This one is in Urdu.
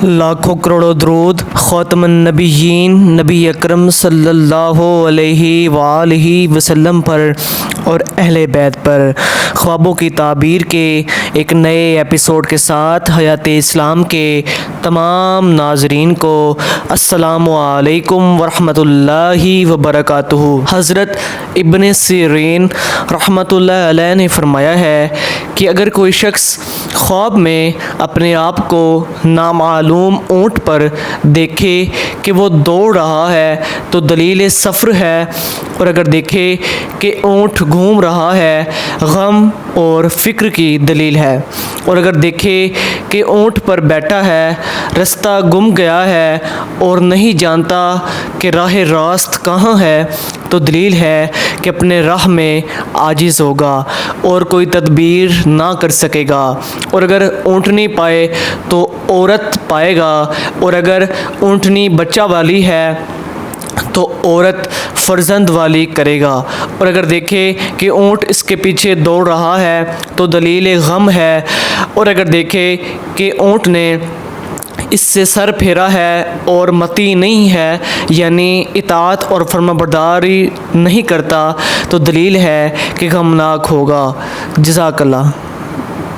لاکھوں کروڑوں درود خاتم النبیین نبی اکرم صلی اللہ علیہ وآلہ وسلم پر اور اہل بیت پر۔ خوابوں کی تعبیر کے ایک نئے ایپیسوڈ کے ساتھ حیات اسلام کے تمام ناظرین کو السلام علیکم ورحمۃ اللہ وبرکاتہ۔ حضرت ابن سیرین رحمۃ اللہ علیہ نے فرمایا ہے کہ اگر کوئی شخص خواب میں اپنے آپ کو نامعلوم اونٹ پر دیکھے کہ وہ دوڑ رہا ہے تو دلیل سفر ہے، اور اگر دیکھے کہ اونٹ گھوم رہا ہے غم اور فکر کی دلیل ہے، اور اگر دیکھے کہ اونٹ پر بیٹھا ہے رستہ گم گیا ہے اور نہیں جانتا کہ راہ راست کہاں ہے تو دلیل ہے کہ اپنے راہ میں عاجز ہوگا اور کوئی تدبیر نہ کر سکے گا، اور اگر اونٹنی پائے تو عورت پائے گا، اور اگر اونٹنی بچہ والی ہے تو عورت فرزند والی کرے گا، اور اگر دیکھے کہ اونٹ اس کے پیچھے دوڑ رہا ہے تو دلیل غم ہے، اور اگر دیکھے کہ اونٹ نے اس سے سر پھیرا ہے اور متی نہیں ہے یعنی اطاعت اور فرمانبرداری نہیں کرتا تو دلیل ہے کہ غمناک ہوگا۔ جزاک اللہ۔